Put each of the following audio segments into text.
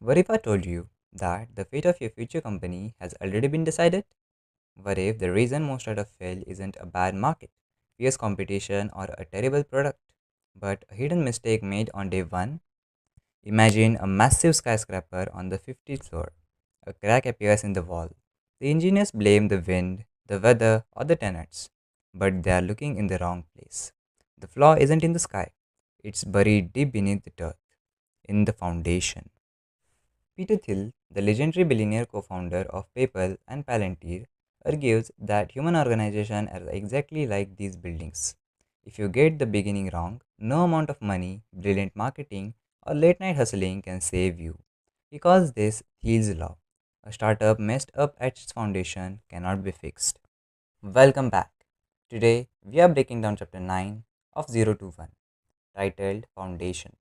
What if I told you that the fate of your future company has already been decided? What if the reason most startups fail isn't a bad market, fierce competition, or a terrible product, but a hidden mistake made on day one? Imagine a massive skyscraper on the 50th floor. A crack appears in the wall. The engineers blame the wind, the weather, or the tenants, but they are looking in the wrong place. The flaw isn't in the sky, it's buried deep beneath the dirt, in the foundation. Peter Thiel, the legendary billionaire co-founder of PayPal and Palantir, argues that human organizations are exactly like these buildings. If you get the beginning wrong, no amount of money, brilliant marketing, or late night hustling can save you. He calls this Thiel's law. A startup messed up at its foundation cannot be fixed. Welcome back. Today we are breaking down chapter 9 of 021, titled Foundation.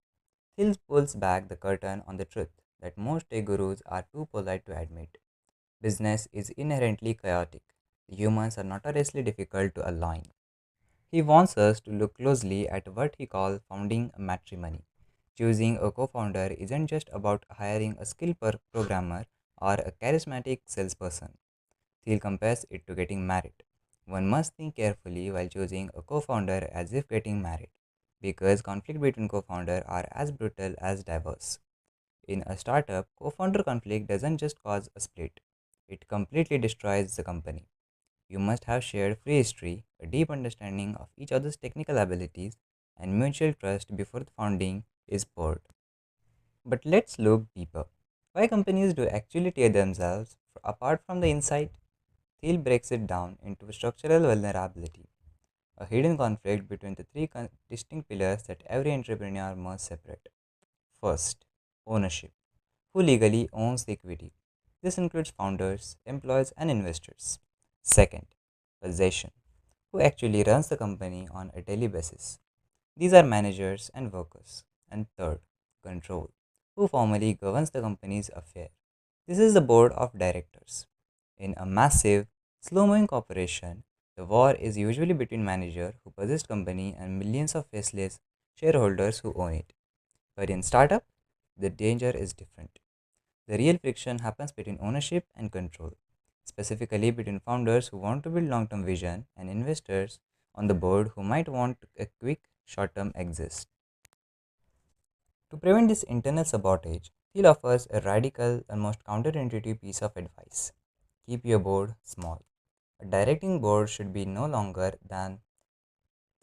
Thiel pulls back the curtain on the truth that most tech gurus are too polite to admit. Business is inherently chaotic. Humans are notoriously difficult to align. He wants us to look closely at what he calls founding a matrimony. Choosing a co founder isn't just about hiring a skilled programmer or a charismatic salesperson. Thiel compares it to getting married. One must think carefully while choosing a co founder as if getting married, because conflict between co founders are as brutal as diverse. In a startup, co founder conflict doesn't just cause a split, it completely destroys the company. You must have shared free history, a deep understanding of each other's technical abilities, and mutual trust before the founding is poured. But let's look deeper. Why companies do actually tear themselves apart from the inside? Thiel breaks it down into structural vulnerability, a hidden conflict between the three distinct pillars that every entrepreneur must separate. First, ownership. Who legally owns the equity? This includes founders, employees, and investors. Second, possession. Who actually runs the company on a daily basis? These are managers and workers. And third, control. Who formally governs the company's affair? This is the board of directors. In a massive, slow-moving corporation, the war is usually between manager who possess company and millions of faceless shareholders who own it. But in startup, the danger is different. The real friction happens between ownership and control, specifically between founders who want to build long-term vision and investors on the board who might want a quick short-term exit. To prevent this internal sabotage, Thiel offers a radical, almost counterintuitive piece of advice. Keep your board small. A directing board should be no longer than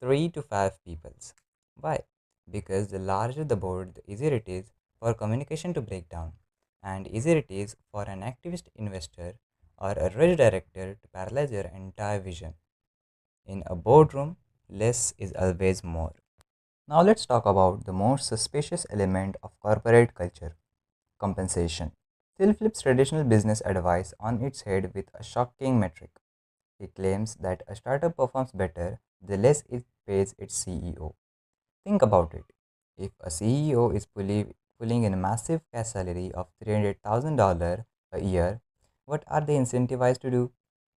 3 to 5 peoples. Why? Because the larger the board, the easier it is for communication to break down, and easier it is for an activist investor or a rich director to paralyze your entire vision. In a boardroom, less is always more. Now let's talk about the most suspicious element of corporate culture, compensation. Phil flips traditional business advice on its head with a shocking metric. He claims that a startup performs better the less it pays its CEO. Think about it. If a CEO is pulling in a massive cash salary of $300,000 a year, what are they incentivized to do?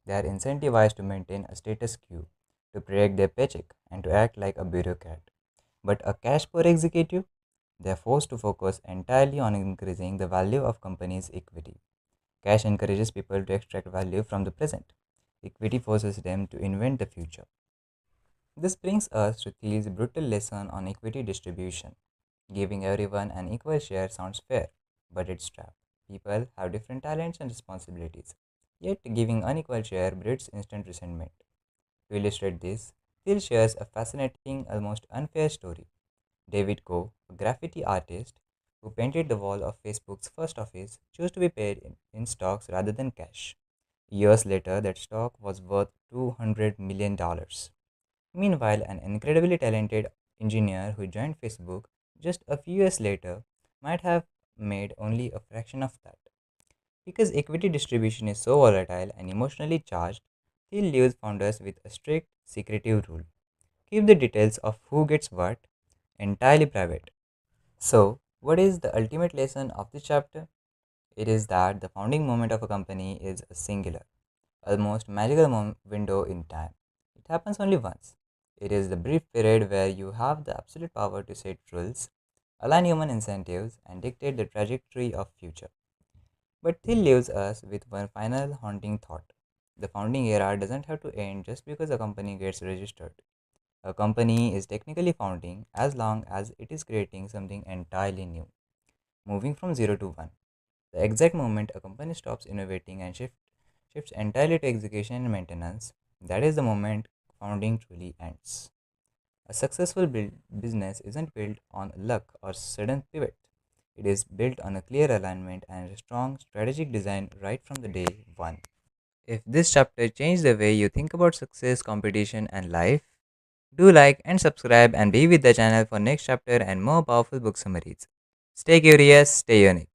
They are incentivized to maintain a status quo, to protect their paycheck, and to act like a bureaucrat. But a cash poor executive? They are forced to focus entirely on increasing the value of company's equity. Cash encourages people to extract value from the present. Equity forces them to invent the future. This brings us to Thiel's brutal lesson on equity distribution. Giving everyone an equal share sounds fair, but it's trap. People have different talents and responsibilities. Yet giving unequal share breeds instant resentment. To illustrate this, Thiel shares a fascinating, almost unfair story. David Coe, a graffiti artist who painted the wall of Facebook's first office, chose to be paid in stocks rather than cash. Years later, that stock was worth $200 million. Meanwhile, an incredibly talented engineer who joined Facebook just a few years later might have made only a fraction of that. Because equity distribution is so volatile and emotionally charged, he leaves founders with a strict, secretive rule. Keep the details of who gets what entirely private. So, what is the ultimate lesson of this chapter? It is that the founding moment of a company is a singular, almost magical window in time. It happens only once. It is the brief period where you have the absolute power to set rules, align human incentives, and dictate the trajectory of future. But Thiel leaves us with one final haunting thought. The founding era doesn't have to end just because a company gets registered. A company is technically founding as long as it is creating something entirely new, moving from zero to one. The exact moment a company stops innovating and shifts entirely to execution and maintenance, that is the moment founding truly ends. A successful business isn't built on luck or sudden pivot. It is built on a clear alignment and a strong strategic design right from the day one. If this chapter changed the way you think about success, competition, and life, do like and subscribe and be with the channel for next chapter and more powerful book summaries. Stay curious, stay unique.